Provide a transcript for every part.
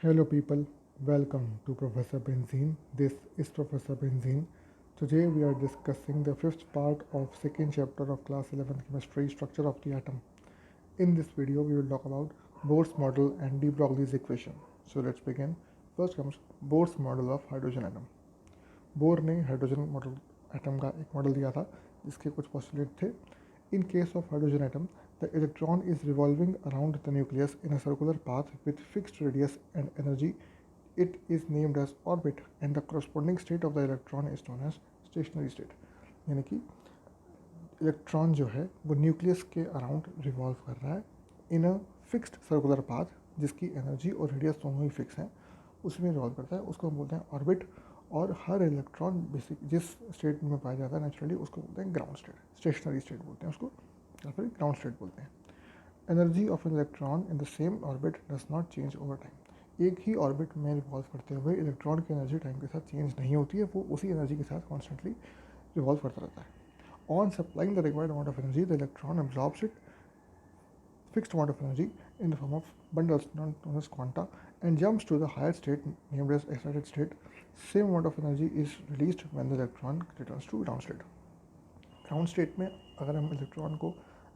Hello people, welcome to Professor Benzene. This is Professor Benzene. Today we are discussing the fifth part of second chapter of class 11 chemistry, structure of the atom. In this video we will talk about Bohr's model and de Broglie's equation. So let's begin. First comes Bohr's model of hydrogen atom. Bohr ने hydrogen model atom का एक model दिया था जिसके कुछ postulate थे. In case of hydrogen atom the electron is revolving around the nucleus in a circular path with fixed radius and energy. It is named as orbit and the corresponding state of the electron is known as stationary state. यानी कि electron जो है वो nucleus के around revolve कर रहा है इन a fixed circular path जिसकी एनर्जी और रेडियस दोनों ही फिक्स हैं, उसमें रिवॉल्व करता है. उसको हम बोलते हैं ऑर्बिट. और हर इलेक्ट्रॉन बेसिक जिस स्टेट में पाया जाता है नेचुरली उसको बोलते हैं ग्राउंड स्टेट, स्टेशनरी स्टेट बोलते हैं उसको, या फिर ग्राउंड स्टेट बोलते हैं. Energy of an electron in the same orbit does not change over time. एक ही ऑर्बिट में रिवॉल्व करते हुए इलेक्ट्रॉन की एनर्जी टाइम के साथ चेंज नहीं होती है, वो उसी एनर्जी के साथ कॉन्स्टेंटली रिवॉल्व करता रहता है. On supplying the required amount of energy the electron absorbs it fixed amount of energy in the form of bundles known as quanta and jumps to the higher state named as excited state. Same amount of energy is released when the electron returns to ground state. Ground state में अगर हम electron को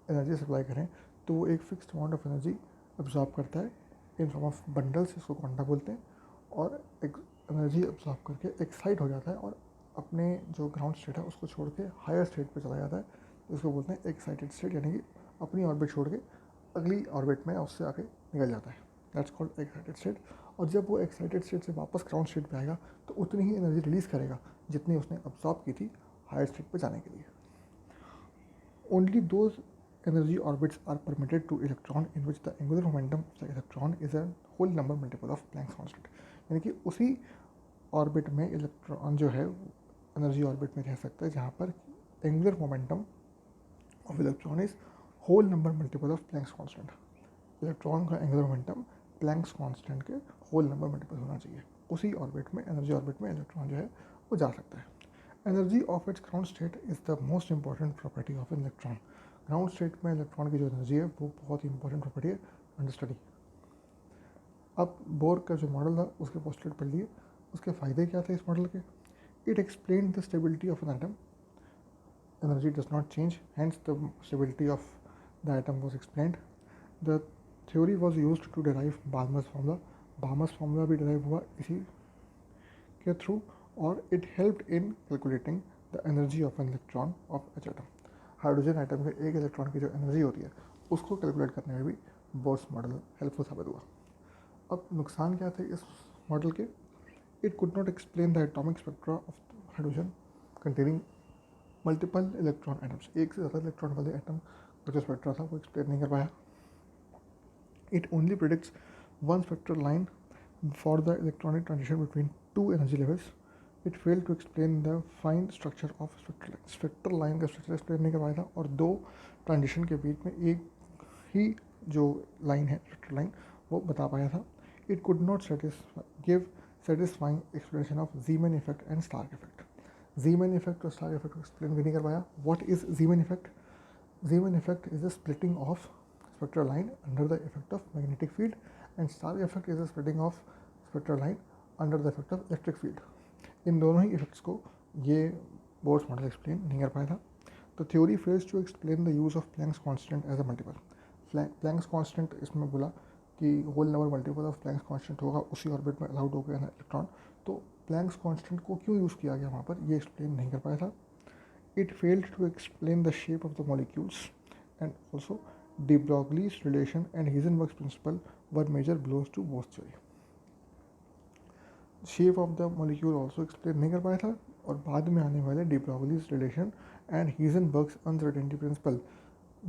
energy supply करें तो वो एक fixed amount of energy absorb करता है इन फॉर्म ऑफ बंडल्स, इसको क्वांटा बोलते हैं. और एक एनर्जी अब्जॉर्ब करके एक्साइट हो जाता है और अपने जो ग्राउंड स्टेट है उसको छोड़ के हायर स्टेट पे चला जाता है. इसको बोलते हैं एक्साइटेड स्टेट, यानी कि अपनी ऑर्बिट छोड़ के अगली ऑर्बिट में उससे आगे निकल जाता है. That's called excited state. और जब वो एक्साइटेड स्टेट से वापस ग्राउंड स्टेट पे आएगा तो उतनी ही एनर्जी रिलीज़ करेगा जितनी उसने अब्जॉर्ब की थी हायर स्टेट पे जाने के लिए. Only those energy orbits are permitted to electron in which the angular momentum of the electron is a whole number multiple of Planck's constant. यानी कि उसी ऑर्बिट में इलेक्ट्रॉन जो है एनर्जी ऑर्बिट में रह सकता है जहाँ पर angular momentum of electron is whole number multiple of Planck's constant. Electron का एंगुलर मोमेंटम प्लैंक्स कांस्टेंट के होल नंबर मल्टीपल होना चाहिए. उसी ऑर्बिट में एनर्जी ऑर्बिट में इलेक्ट्रॉन जो है वो जा सकता है. Energy of its ground state is the most important property of an electron. Ground state में इलेक्ट्रॉन की जो एनर्जी है वो बहुत ही इंपॉर्टेंट प्रॉपर्टी है अंडर स्टडी. अब बोर का जो मॉडल था उसके पोस्टुलेट पढ़ लिए. उसके फ़ायदे क्या थे इस मॉडल के? It explain the stability of an atom. Energy does not change, hence the stability of the atom was explained. The theory was use to derive Balmer's formula. Balmer's formula भी derive हुआ इसी के through. और it helped in calculating the energy of an electron of H atom. Hydrogen atom के एक electron की जो energy होती है उसको कैलकुलेट करने में भी बोर्स मॉडल हेल्पफुल साबित हुआ. अब नुकसान क्या थे इस मॉडल के? It could not explain the atomic spectra of hydrogen containing multiple electron atoms. एक से ज़्यादा इलेक्ट्रॉन वाले एटम का जो स्पेक्ट्रा था वो एक्सप्लेन नहीं कर पाया. It only predicts one spectral line for the electronic transition between two energy levels. It fail to explain the fine structure of spectral line. Spectral line का स्ट्रक्चर एक्सप्लेन नहीं कर पाया था और दो ट्रांजिशन के बीच में एक ही जो लाइन है स्पेक्ट्रल लाइन वो बता पाया था. It could not give satisfying explanation of Zeeman effect and Stark effect. Zeeman effect और स्टार्क इफेक्ट को एक्सप्लेन भी नहीं कर पाया. What is Zeeman effect? Zeeman effect is the splitting of spectral line under the effect of magnetic field, and Stark effect is the splitting of spectral line under the effect of electric field. इन दोनों ही effects को ये Bohr's model explain नहीं कर पाया था. तो theory fails to explain the use of Planck's constant as a multiple. Planck's constant इसमें बोला कि whole number multiple of Planck's constant होगा उसी ऑर्बिट में अलाउड हो गया ना इलेक्ट्रॉन. तो प्लैंक्स कांस्टेंट को क्यों यूज़ किया गया वहाँ पर ये एक्सप्लेन नहीं कर पाया था. It failed to explain the shape of the molecules and also de Broglie's relation and Heisenberg's principle were major blows to Bohr's theory. Shape of the molecule also explain नहीं कर पाया था और बाद में आने वाले de Broglie's relation and Heisenberg's uncertainty principle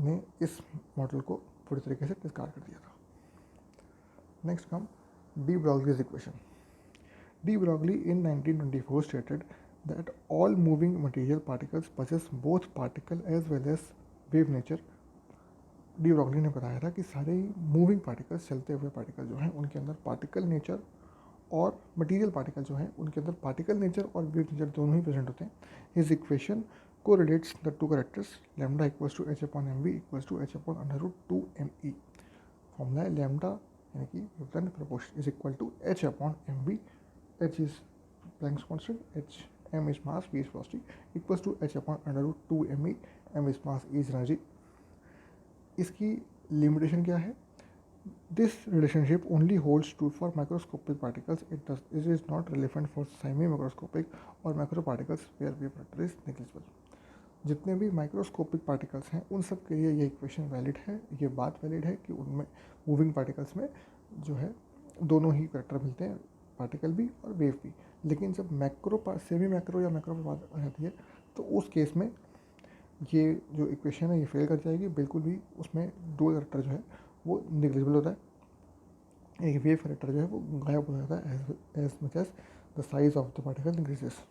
ने इस मॉडल को पूरी तरीके से डिस्कार्ड कर दिया था. Next come de Broglie's equation. De Broglie in 1924 stated that all moving material particles possess both particle as well as wave nature. De Broglie ने बताया था कि सारे मूविंग पार्टिकल्स, चलते हुए पार्टिकल जो हैं उनके अंदर पार्टिकल नेचर और मटेरियल पार्टिकल जो हैं उनके अंदर पार्टिकल नेचर और वेव नेचर दोनों ही प्रेजेंट होते हैं. हिज इक्वेशन को relates the two characters lambda equals to h upon m v equals to h upon under root 2 m E. Formula है लैम्डा यानी कि wavelength proportion is equal to h upon m v. h is Planck's constant, h m is mass, v is velocity, equals to h upon under root 2 m e. m is mass, e is energy. इसकी limitation क्या है? This relationship only holds true for microscopic particles. It is not relevant for semi-macroscopic or macroparticles where wave factor is negligible. जितने भी microscopic particles हैं उन सब के लिए ये इक्वेशन वैलिड है. ये बात वैलिड है कि उनमें मूविंग पार्टिकल्स में जो है दोनों ही वेक्टर मिलते हैं, पार्टिकल भी और वेव भी. लेकिन जब सेमी मैक्रो या मैक्रो पर बात आ जाती है तो उस केस में ये जो इक्वेशन है ये फेल कर जाएगी. बिल्कुल भी उसमें दो कैरेक्टर जो है वो निग्लिजिबल होता है. एक वेव कैरेक्टर जो है वो गायब हो जाता है as much as the size of the particle increases.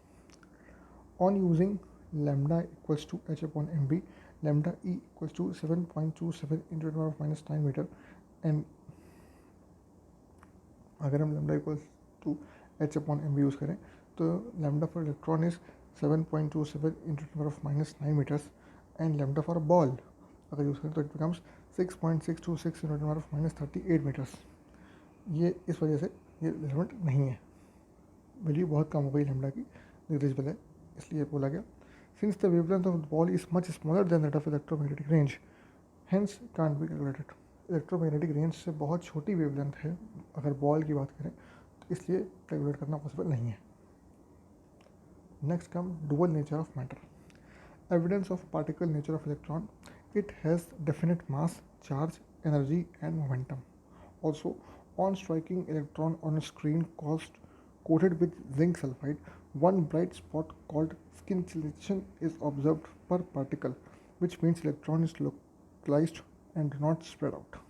On using lambda equals to h upon m v, lambda e equals to 7.27 into -9 metre. And अगर हम lambda equals to h upon m v use करें तो lambda for electron is 7.27 into -9 metres. And lambda for ball अगर use करें तो it becomes 6.626 into -38 metres. ये इस वजह से ये रिलेवेंट नहीं है. वैल्यू बहुत कम हो गई लैम्डा की, निग्लिजिबल है, इसलिए बोला गया. Since the wavelength of the ball is much smaller than that of electromagnetic range, hence can't be calculated. Electromagnetic range से बहुत छोटी वेवलेंथ है अगर बॉल की बात करें तो इसलिए कैलकुलेट करना पॉसिबल नहीं है. Next come dual nature of matter. Evidence of particle nature of electron. It has definite mass, charge, energy and momentum. Also, on striking electron on a screen coated with zinc sulfide, one bright spot called scintillation is observed per particle, which means electron is localized and not spread out.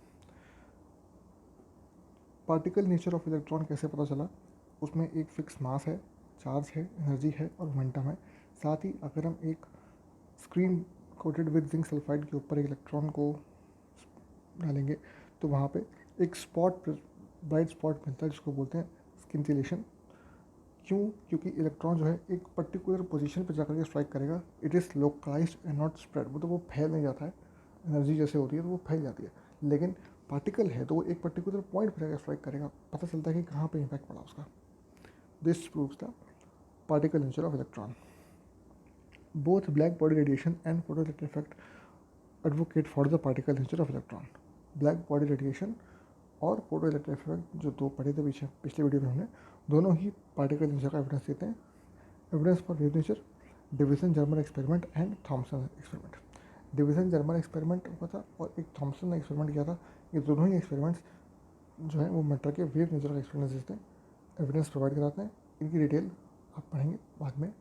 Particle nature of electron कैसे पता चला? उसमें एक fix mass है, charge है, energy है और momentum है. साथ ही अगर हम एक screen coated with zinc sulphide के ऊपर एक इलेक्ट्रॉन को डालेंगे तो वहाँ पे एक ब्राइट स्पॉट मिलता है जिसको बोलते हैं स्किंटिलेशन. क्यों? क्योंकि इलेक्ट्रॉन जो है एक पर्टिकुलर पोजीशन पर जाकर के स्ट्राइक करेगा. It is localized and not spread. वो फैल नहीं जाता है, एनर्जी जैसे होती है तो वो फैल जाती है. लेकिन पार्टिकल है तो वो एक पर्टिकुलर पॉइंट पर जाकर स्ट्राइक करेगा, पता चलता है कि कहाँ पर इम्पैक्ट पड़ा उसका. This proves the particle nature of electron. Both black body radiation and photoelectric effect advocate for the particle nature of electron. Black body radiation और photoelectric effect जो दो पढ़े थे पिछले वीडियो में हमने, दोनों ही पार्टिकल नेचर का एविडेंस देते हैं. Evidence for wave nature, Davisson Germer experiment and Thomson experiment. Davisson Germer experiment हुआ था और एक थॉमसन ने एक्सपेरिमेंट किया था. ये दोनों ही एक्सपेरिमेंट्स जो है वो मैटर के वेव नेचर का एक्सपेरिमेंट देते हैं, एविडेंस प्रोवाइड कराते हैं. इनकी डिटेल आप पढ़ेंगे बाद में.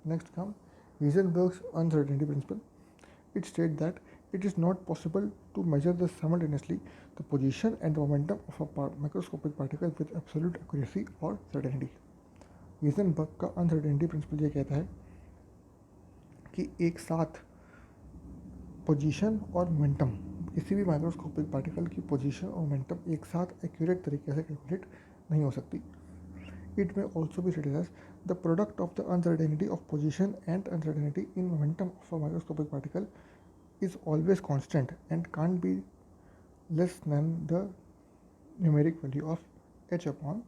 Next come Heisenberg's uncertainty principle. It states that it is not possible to measure simultaneously the position and the momentum of a microscopic particle with absolute accuracy or certainty. Heisenberg का uncertainty principle ये कहता है कि एक साथ position और momentum, किसी भी माइक्रोस्कोपिक पार्टिकल की पोजीशन और मोमेंटम एक साथ एक्यूरेट तरीके से कैलकुलेट नहीं हो सकती. It may also be stated as the product of the uncertainty of position and uncertainty in momentum of a microscopic particle is always constant and can't be less than the numeric value of h upon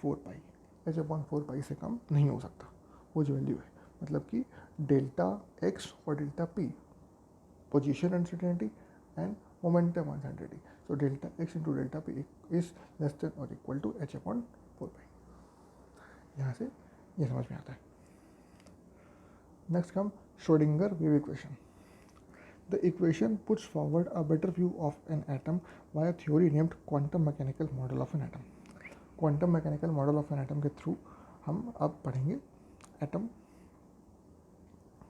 4 pi. h upon 4 pi से कम नहीं हो सकता वो जो value है. मतलब कि delta x और delta p, position uncertainty and momentum uncertainty. So delta x into delta p is less than और equal to h upon 4 pi. यहाँ से ये समझ में आता है. Next come Schrodinger wave equation. The equation puts forward a better view of an atom by a theory named quantum mechanical model of an atom. Quantum mechanical model of an atom के through हम अब पढ़ेंगे atom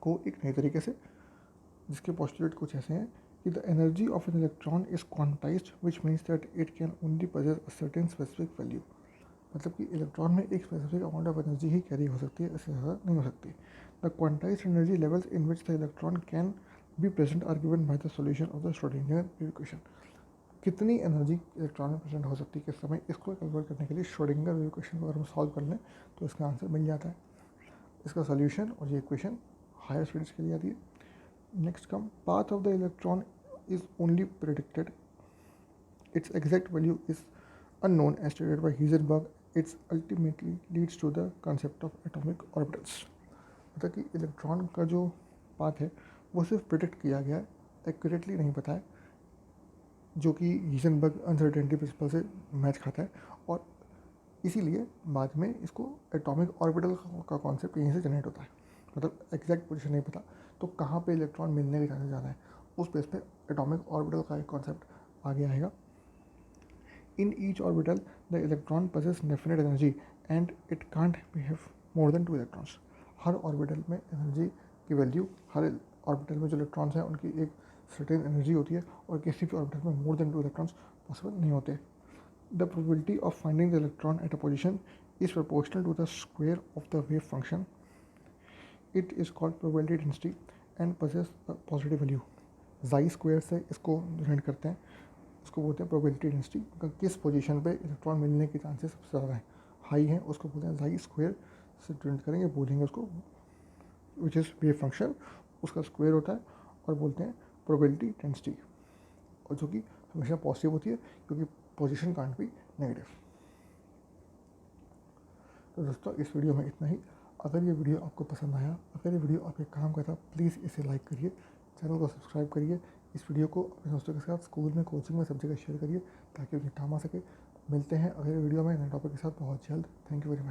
को एक नए तरीके से, जिसके पोस्टुलेट कुछ ऐसे हैं कि the energy of an electron is quantized which means that it can only possess a certain specific value. मतलब कि इलेक्ट्रॉन में एक स्पेसिफिक अमाउंट ऑफ एनर्जी ही कैरी हो सकती है, इससे ज़्यादा नहीं हो सकती. The quantized energy levels in which the electron can be present are given by the solution of the Schrodinger wave equation. कितनी एनर्जी इलेक्ट्रॉन में प्रेजेंट हो सकती है किस समय, इसको कैलकुलेट करने के लिए श्रोडिंगर वेव इक्वेशन को अगर हम सॉल्व कर लें तो इसका आंसर मिल जाता है. इसका सॉल्यूशन और ये इक्वेशन हायर स्टडीज के लिए आती है. Next come path of the electron is only predicted Its exact value is unknown as stated by Heisenberg. It ultimately leads to the concept of atomic orbitals. मतलब कि electron का जो path है वो सिर्फ प्रिडिक्ट किया गया है, एक्यूरेटली नहीं पता है, जो कि हीजनबर्ग अनसर्टेनिटी प्रिंसिपल से मैच खाता है, और इसीलिए बाद में इसको एटॉमिक ऑर्बिटल का कॉन्सेप्ट यहीं से जनरेट होता है. मतलब एग्जैक्ट पोजीशन नहीं पता तो कहाँ पे इलेक्ट्रॉन मिलने के चांसेस ज़्यादा है, उस बेस पे एटॉमिक ऑर्बिटल का एक कॉन्सेप्ट आगे आएगा. In each orbital the electron possess definite energy and it can't have more than 2 electrons. Her orbital में एनर्जी की वैल्यू, हर ऑर्बिटल में जो इलेक्ट्रॉन्स हैं उनकी एक सर्टेन एनर्जी होती है, और किसी भी ऑर्बिटल में मोर देन 2 इलेक्ट्रॉन्स पॉसिबल नहीं होते. The probability of finding the electron at a position is proportional to the square of the wave function. It is called probability density and possess a positive value. Xi square से इसको generate करते हैं, उसको बोलते हैं probability density. किस position पे electron मिलने के चांसेस सबसे ज़्यादा हैं, हाई हैं, उसको बोलते हैं xi स्क्वायर से जनरेट करेंगे, बोलेंगे उसको विच इज़ वेव फंक्शन, उसका स्क्वायर होता है, और बोलते हैं प्रोबेबिलिटी डेंसिटी, और जो कि हमेशा पॉजिटिव होती है क्योंकि पोजीशन कांट बी नेगेटिव. तो दोस्तों इस वीडियो में इतना ही. अगर ये वीडियो आपको पसंद आया, अगर ये वीडियो आपके काम का था, प्लीज़ इसे लाइक करिए, चैनल को सब्सक्राइब करिए, इस वीडियो को अपने दोस्तों के साथ स्कूल में, कोचिंग में, सब जगह शेयर करिए ताकि उन्हें काम आ सके. मिलते हैं अगले वीडियो में नए टॉपिक के साथ बहुत जल्द. Thank you very much.